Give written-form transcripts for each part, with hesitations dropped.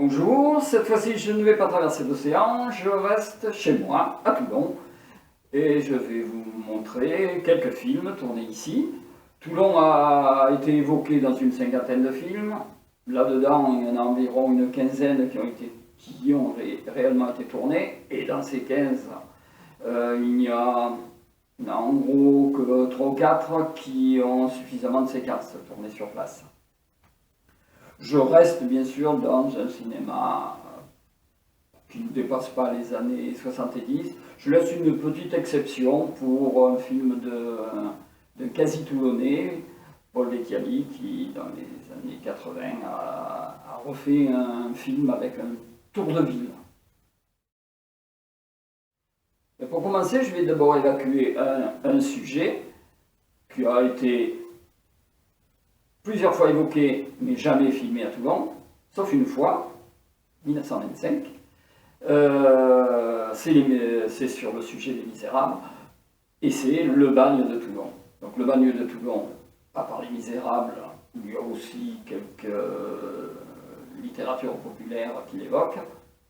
Bonjour, cette fois-ci je ne vais pas traverser l'océan, je reste chez moi, à Toulon, et je vais vous montrer quelques films tournés ici. Toulon a été évoqué dans une cinquantaine de films, là-dedans il y en a environ une quinzaine qui ont réellement été tournés, et dans ces 15, il y a en gros que 3 ou 4 qui ont suffisamment de séquences tournées sur place. Je reste bien sûr dans un cinéma qui ne dépasse pas les années 70. Je laisse une petite exception pour un film de quasi-toulonnais, Paul Vecchiali, qui dans les années 80 a refait un film avec un tour de ville. Et pour commencer, je vais d'abord évacuer un sujet qui a été plusieurs fois évoqué, mais jamais filmé à Toulon, sauf une fois, 1925. C'est sur le sujet des Misérables, et c'est le bagne de Toulon. Donc le bagne de Toulon, pas par les Misérables, il y a aussi quelques littératures populaires qui l'évoquent,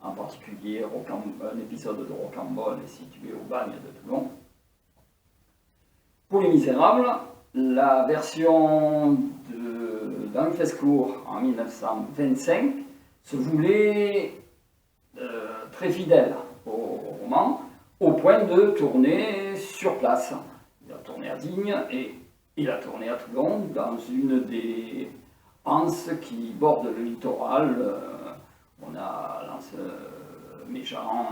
en particulier un épisode de Rocambole est situé au bagne de Toulon. Pour les Misérables, la version d'Henri Fescourt en 1925 se voulait très fidèle au roman, au point de tourner sur place. Il a tourné à Digne et il a tourné à Toulon, dans une des anses qui bordent le littoral. On a l'anse Méjean,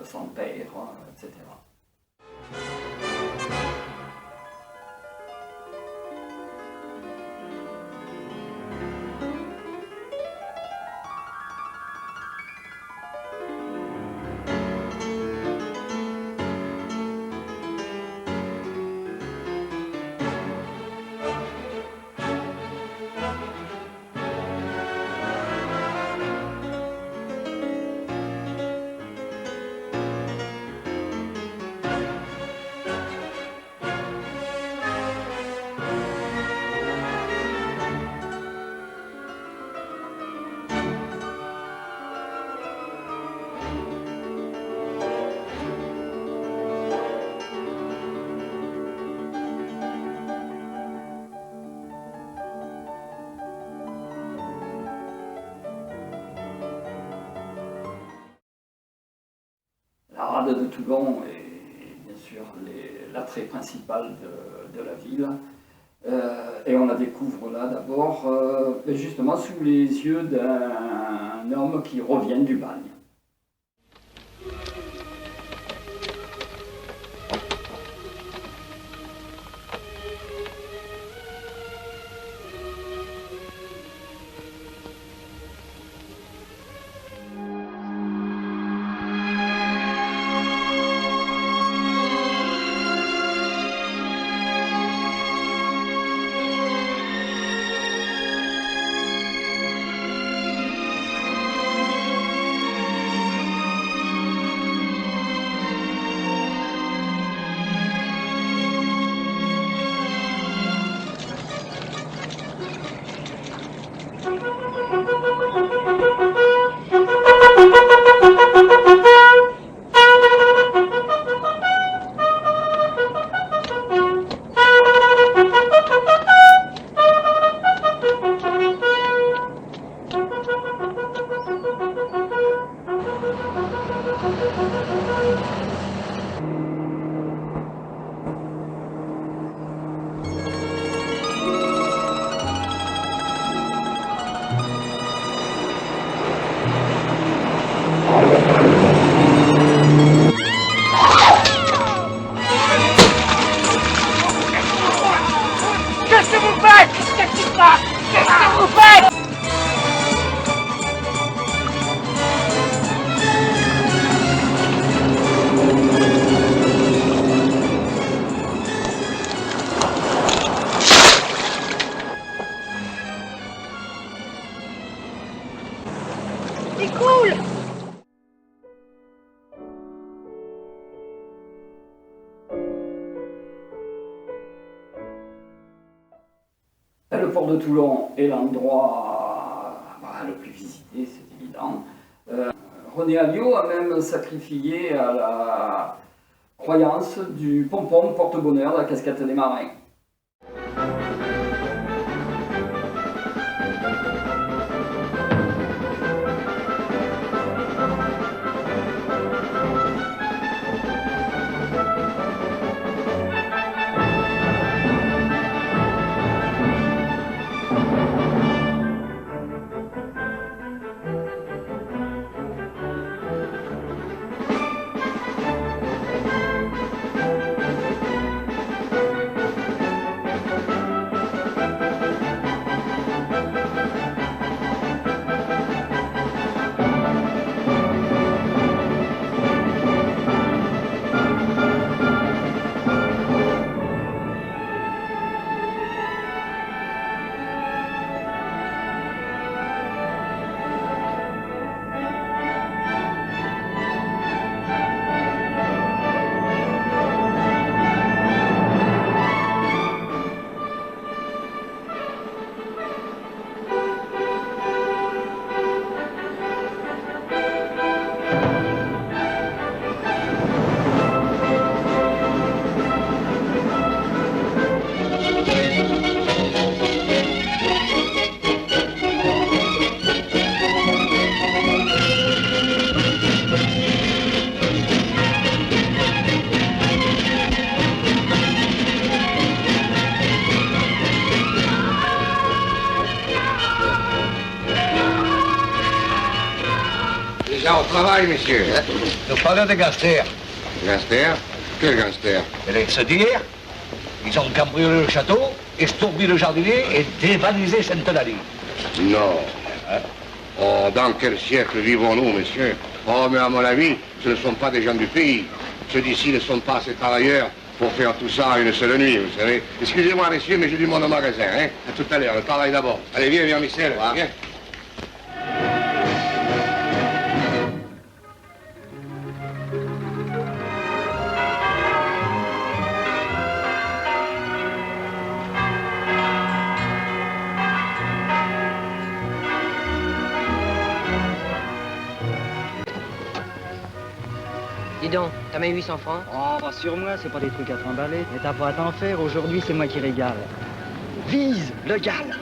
Santerre, etc. La rade de Toulon est bien sûr l'attrait principal de la ville. Et on la découvre là d'abord, justement sous les yeux d'un homme qui revient du bagne. Qu'est-ce que vous faites? Qu'est-ce qui se passe? Qu'est-ce que vous faites? Il coule! Le port de Toulon est l'endroit le plus visité, c'est évident. René Alliot a même sacrifié à la croyance du pompon porte-bonheur de la casquette des marins. Déjà au travail, messieurs. Nous parlons de gangsters. Gangster? Quel gangster? C'est d'hier. Ils ont cambriolé le château, extorqué le jardinier et dévalisé Sainte-Eulalie. Non. Oh, dans quel siècle vivons-nous, monsieur? Oh, mais à mon avis, ce ne sont pas des gens du pays. Ceux d'ici ne sont pas assez travailleurs pour faire tout ça une seule nuit, vous savez. Excusez-moi, messieurs, mais j'ai du monde au magasin, hein. À tout à l'heure, le travail d'abord. Allez, viens, Michel, viens. Dis donc, t'as mis 800 francs? Oh, rassure-moi, c'est pas des trucs à trimballer. Mais t'as pas à t'en faire, aujourd'hui c'est moi qui régale. Vise le gal.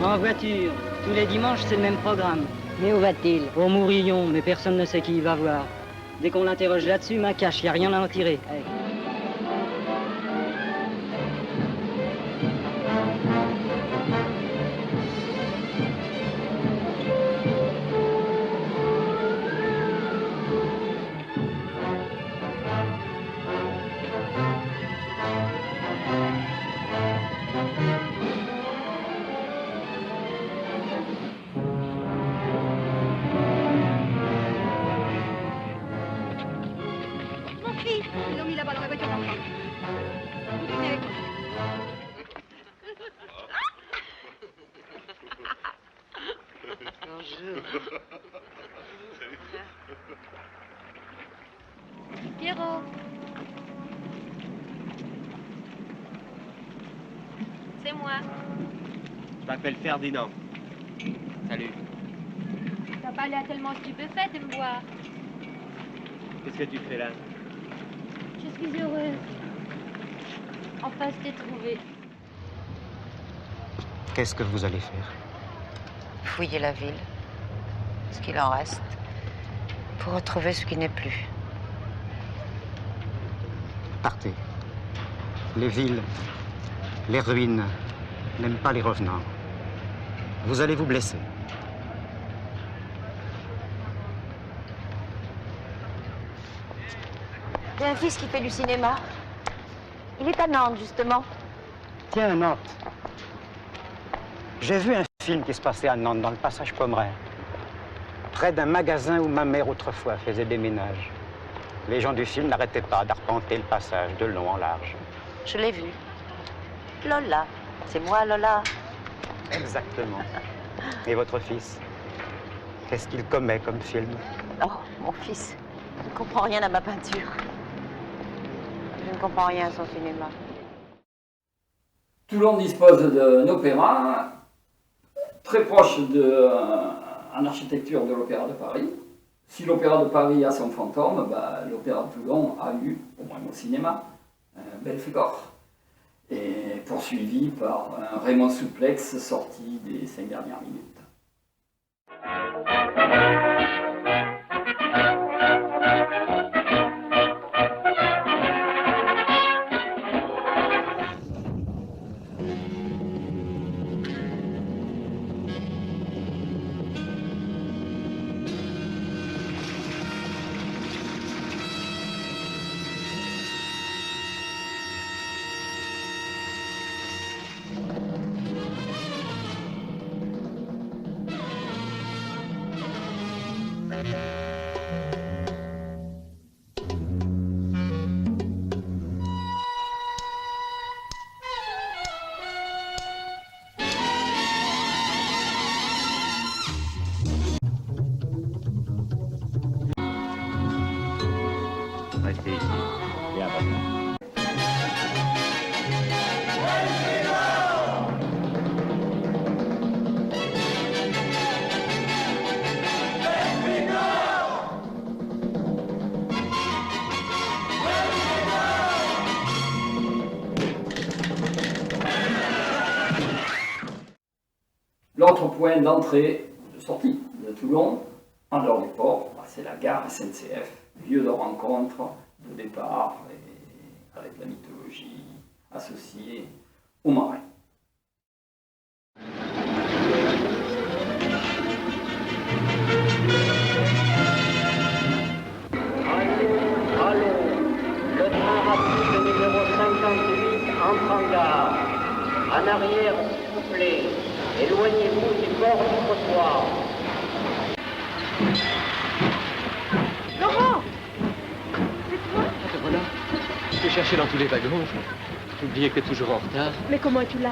En voiture, tous les dimanches c'est le même programme. Mais où va-t-il? Au Mourillon, mais personne ne sait qui il va voir. Dès qu'on l'interroge là-dessus, ma cache, y a rien à en tirer. Hey. Ils l'ont mis là-bas dans la voiture d'enfant. Vous venez avec moi. Bonjour. Pierrot. C'est moi. Je m'appelle Ferdinand. Salut. T'as pas l'air tellement stupéfait de me voir. Qu'est-ce que tu fais là? Je suis heureuse. Enfin, je t'ai trouvé. Qu'est-ce que vous allez faire? Fouiller la ville, ce qu'il en reste, pour retrouver ce qui n'est plus. Partez. Les villes, les ruines n'aiment pas les revenants. Vous allez vous blesser. J'ai un fils qui fait du cinéma. Il est à Nantes, justement. Tiens, Nantes. J'ai vu un film qui se passait à Nantes, dans le passage Pommeraye, près d'un magasin où ma mère autrefois faisait des ménages. Les gens du film n'arrêtaient pas d'arpenter le passage de long en large. Je l'ai vu. Lola. C'est moi, Lola. Exactement. Et votre fils? Qu'est-ce qu'il commet comme film? Oh, mon fils ne comprend rien à ma peinture. Je ne comprends rien à son cinéma. Toulon dispose d'un opéra très proche en architecture de l'Opéra de Paris. Si l'Opéra de Paris a son fantôme, l'Opéra de Toulon a eu, au moins au cinéma, Belphégor, et poursuivi par un Raymond Souplex sorti des 5 dernières minutes. Restez ici. Bien, patron. L'autre point d'entrée, de sortie de Toulon, en dehors du port, c'est la gare SNCF, lieu de rencontre, de départ, et avec la mythologie associée aux marins. Allons, le train rapide numéro 58 entre en gare. En arrière, s'il vous plaît. Éloignez-vous du bord du trottoir. Laurent! C'est toi? Ah, te voilà. Je t'ai cherché dans tous les wagons. J'ai oublié que t'es toujours en retard. Mais comment es-tu là?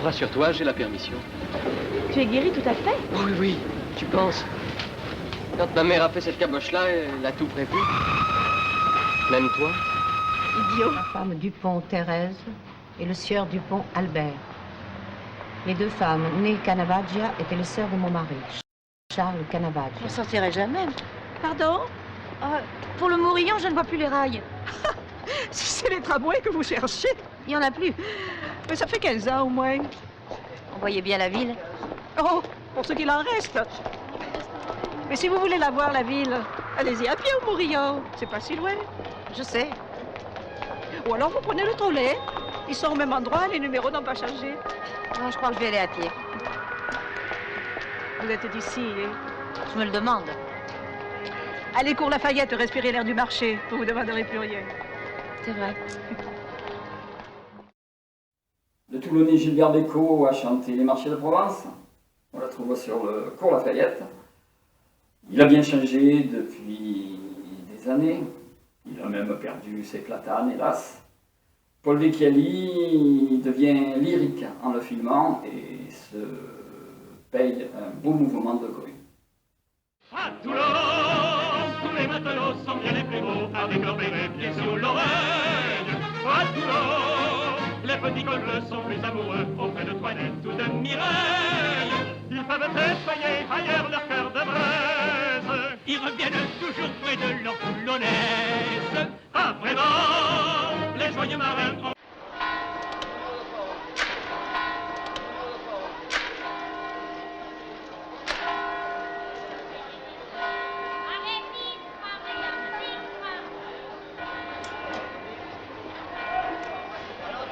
Rassure-toi, j'ai la permission. Tu es guéri tout à fait? Oh, oui, oui, tu penses. Quand ma mère a fait cette caboche-là, elle a tout prévu. Même toi. Idiot. La femme Dupont Thérèse et le sieur Dupont Albert. Les deux femmes nées Canavaggia étaient les sœurs de mon mari, Charles Canavaggia. Je ne sortirai jamais. Pardon? Pour le Mourillon, je ne vois plus les rails. C'est les tramways que vous cherchez. Il n'y en a plus. Mais ça fait 15 ans au moins. On voyait bien la ville. Oh, pour ce qu'il en reste. Mais si vous voulez la voir, la ville, allez-y à pied au Mourillon. C'est pas si loin. Je sais. Ou alors vous prenez le trolley. Ils sont au même endroit, les numéros n'ont pas changé. Non, je crois que je vais aller à pied. Vous êtes d'ici, hein? Je me le demande. Allez, cours Lafayette, respirez l'air du marché. Vous vous demanderez plus rien. C'est vrai. Le Toulonnais Gilbert Bécaud a chanté Les Marchés de Provence. On la trouve sur le cours Lafayette. Il a bien changé depuis des années. Il a même perdu ses platanes, hélas. Paul Vecchiali devient lyrique en le filmant et se paye un beau mouvement de grue. À Toulon, tous les matelots sont bien les plus beaux, avec leurs bébés pieds sous l'oreille. À Toulon, les petits cols bleus sont plus amoureux auprès de Toinette ou de Mireille. Ils peuvent nettoyer ailleurs leur cœur de braise. Ils reviennent toujours près de leur toulonnaise. Ah vraiment, les joyeux marins ont...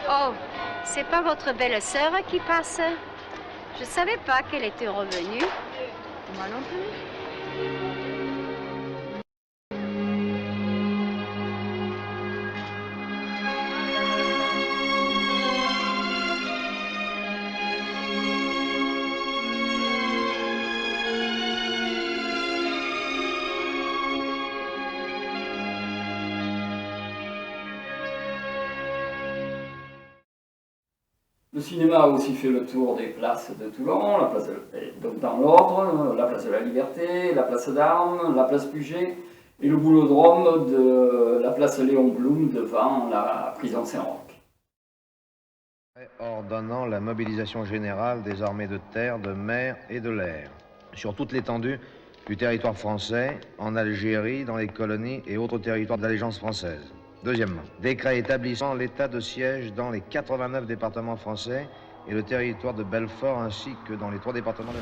Oh, c'est pas votre belle-sœur qui passe? Je savais pas qu'elle était revenue. Moi non plus. Le cinéma a aussi fait le tour des places de Toulon, donc dans l'ordre, la place de la Liberté, la place d'Armes, la place Puget et le boulodrome de la place Léon Blum devant la prison Saint-Roch. ordonnant la mobilisation générale des armées de terre, de mer et de l'air, sur toute l'étendue du territoire français, en Algérie, dans les colonies et autres territoires d'allégeance française. Deuxièmement, décret établissant l'état de siège dans les 89 départements français et le territoire de Belfort ainsi que dans les 3 départements de...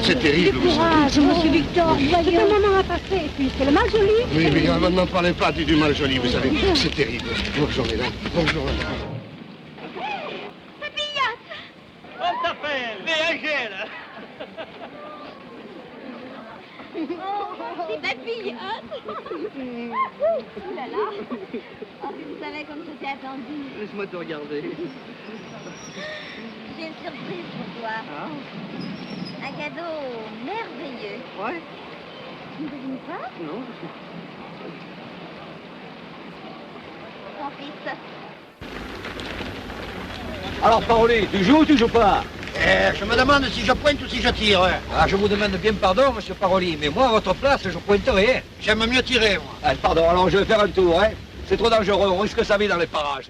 C'est terrible, vous savez. Monsieur Victor, c'est un moment à passer, et puis c'est le mal joli. Oui, mais n'en parlez pas du mal joli, vous savez. C'est terrible. Bonjour, mesdames. Bonjour, mesdames. On t'appelle, les Angèles. C'est papillote. Ouh là là. Oh, vous savez comme je t'ai attendu. Laisse-moi te regarder. J'ai une surprise pour toi. Ah. Un cadeau merveilleux. Ouais. Tu ne devines pas? Non. Ton fils. Alors, Paroli, tu joues ou tu joues pas? Je me demande si je pointe ou si je tire. Ah, je vous demande bien pardon, monsieur Paroli, mais moi, à votre place, je pointerai. J'aime mieux tirer, moi. Ah, pardon, alors je vais faire un tour, hein. C'est trop dangereux, on risque sa vie dans les parages.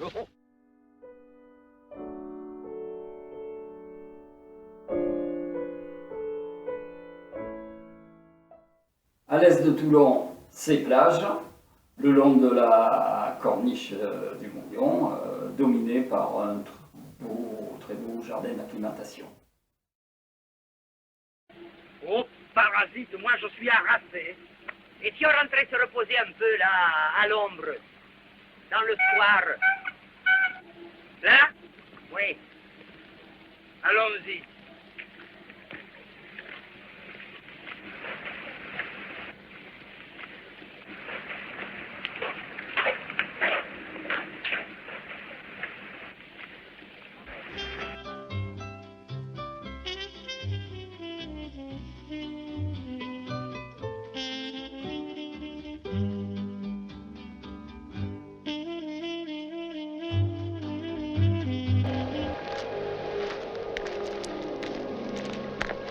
À l'est de Toulon, ces plages, le long de la corniche du Mouillon, dominé par un très beau jardin d'acclimatation. Oh, parasite, moi je suis harassé. Et tu rentrais se reposer un peu là, à l'ombre, dans le soir. Là? Oui. Allons-y.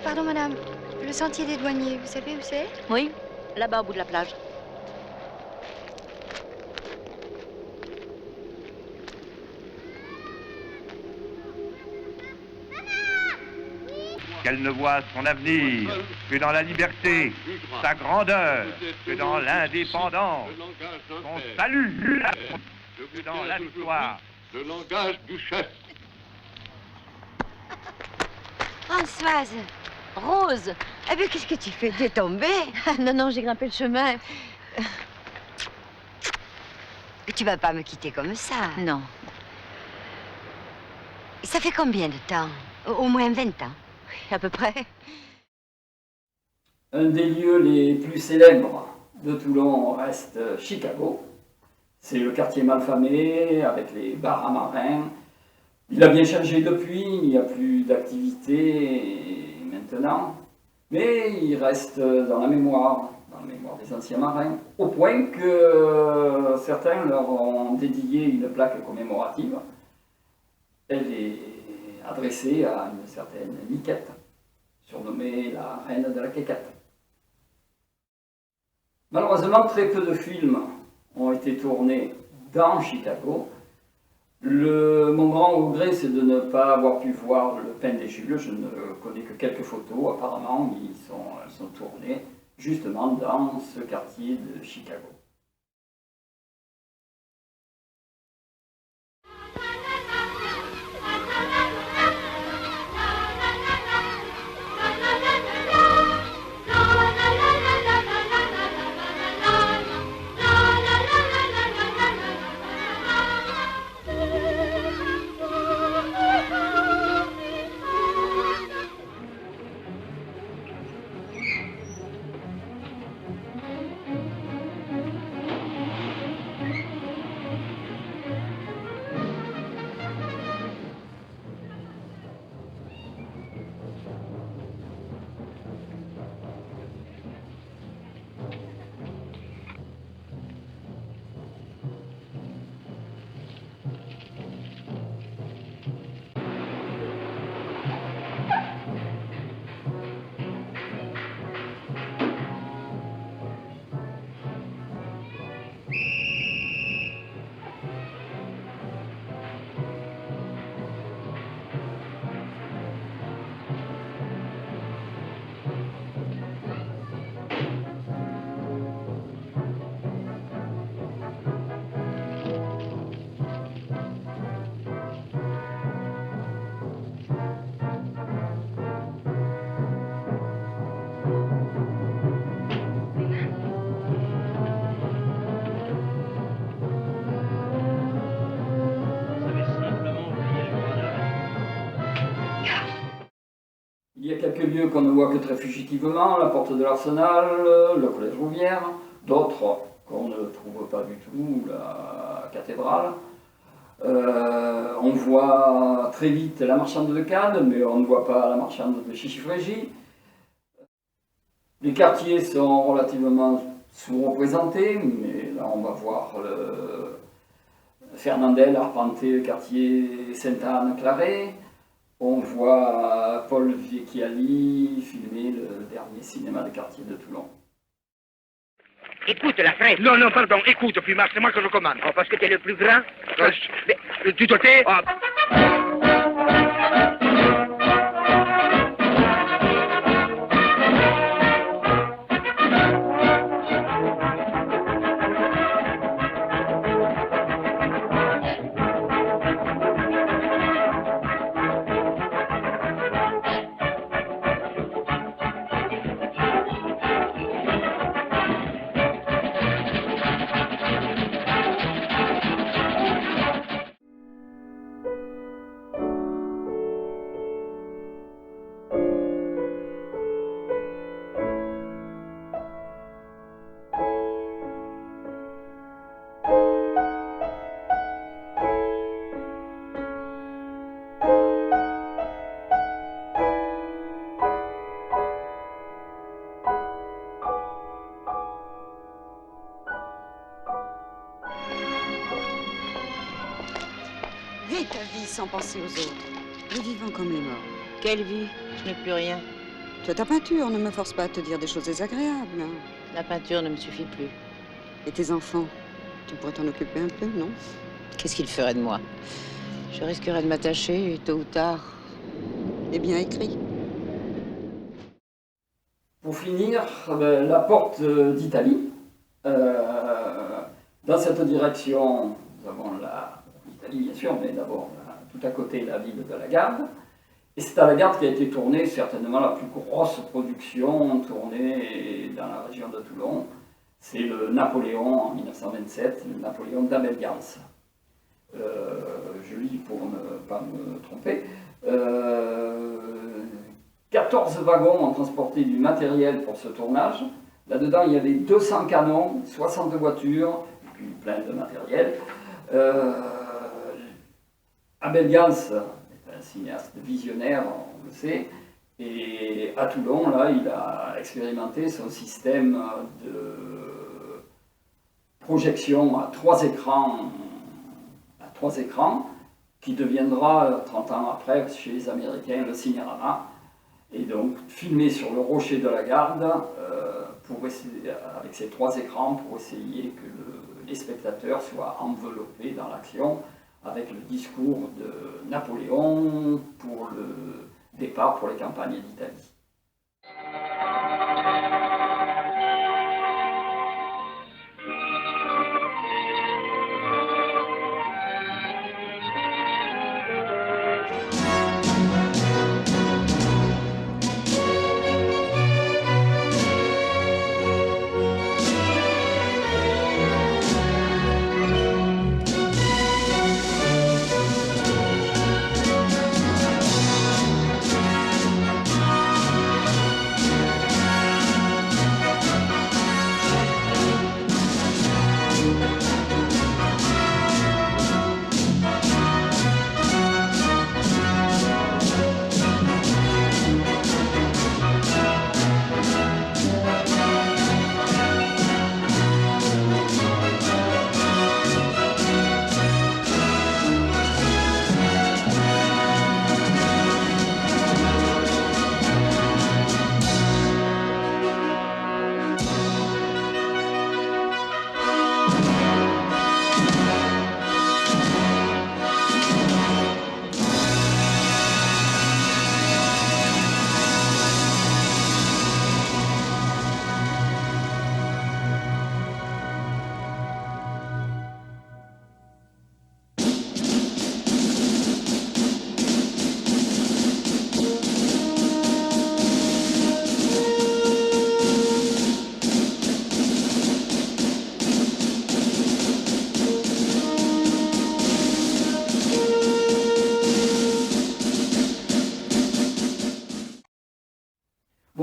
Pardon, madame. Le sentier des douaniers, vous savez où c'est? Oui, là-bas au bout de la plage. Qu'elle ne voit son avenir que dans la liberté, sa grandeur, que dans l'indépendance, son salut, que dans la victoire. Le langage du chef. Françoise, Rose, eh bien, qu'est-ce que tu fais? Tu es tombée? Non, non, j'ai grimpé le chemin. Mais tu vas pas me quitter comme ça. Non. Ça fait combien de temps? Au moins 20 ans. À peu près. Un des lieux les plus célèbres de Toulon reste Chicago. C'est le quartier malfamé avec les bars à marins. Il a bien changé depuis, il n'y a plus d'activité maintenant, mais il reste dans la mémoire des anciens marins, au point que certains leur ont dédié une plaque commémorative. Elle est adressée à une certaine Niquette, surnommée la reine de la quéquette. Malheureusement, très peu de films ont été tournés dans Chicago. Mon grand regret, c'est de ne pas avoir pu voir le Pain des Jules. Je ne connais que quelques photos. Apparemment, elles sont tournées justement dans ce quartier de Chicago. Il y a quelques lieux qu'on ne voit que très fugitivement, la porte de l'Arsenal, le collège Rouvière, d'autres qu'on ne trouve pas du tout, la cathédrale. On voit très vite la marchande de Cannes, mais on ne voit pas la marchande de Chichifrégie. Les quartiers sont relativement sous-représentés, mais là on va voir Fernandel arpenter le quartier Sainte-Anne-Claret. On voit Paul Vecchiali filmer le dernier cinéma des quartiers de Toulon. Écoute, la fraise. Non, non, pardon, écoute, puis Marc, c'est moi que je commande. Oh, parce que t'es le plus grand. Mais, tu te tais? Vis ta vie sans penser aux autres, les vivants comme les morts. Quelle vie? Je n'ai plus rien. Tu as ta peinture, ne me force pas à te dire des choses désagréables. La peinture ne me suffit plus. Et tes enfants, tu pourrais t'en occuper un peu, non? Qu'est-ce qu'ils feraient de moi? Je risquerais de m'attacher, tôt ou tard. Eh bien, écris. Pour finir, la porte d'Italie. Dans cette direction, nous avons l'Italie, bien sûr, mais d'abord tout à côté la ville de la Garde. Et c'est à la Garde qu'a été tournée certainement la plus grosse production tournée dans la région de Toulon. C'est le Napoléon en 1927, le Napoléon d'Abel Gance. Je lis pour ne pas me tromper. 14 wagons ont transporté du matériel pour ce tournage. Là-dedans, il y avait 200 canons, 60 voitures, et puis plein de matériel. Abel Gance est un cinéaste visionnaire, on le sait, et à Toulon, là, il a expérimenté son système de projection à trois écrans, qui deviendra 30 ans après, chez les Américains, le cinérama. Et donc, filmé sur le rocher de la Garde, avec ces trois écrans, pour essayer que les spectateurs soient enveloppés dans l'action, avec le discours de Napoléon pour le départ pour les campagnes d'Italie.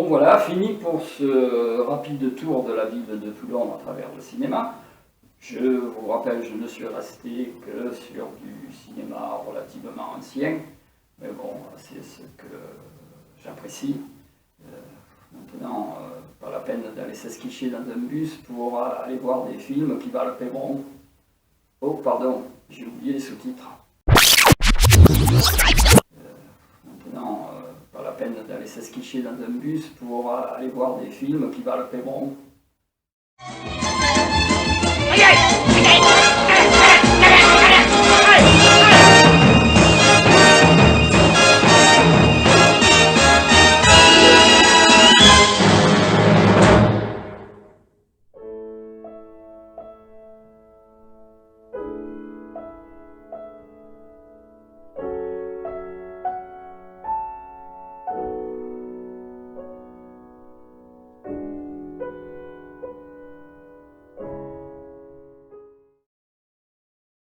Donc voilà, fini pour ce rapide tour de la ville de Toulon à travers le cinéma. Je vous rappelle, je ne suis resté que sur du cinéma relativement ancien, mais bon, c'est ce que j'apprécie. Maintenant, pas la peine d'aller s'esquicher dans un bus pour aller voir des films qui valent le paieront. Oh, pardon, j'ai oublié les sous-titres. Maintenant, pas la peine d'aller s'esquicher dans un bus pour aller voir des films qui valent le paieront. Yes!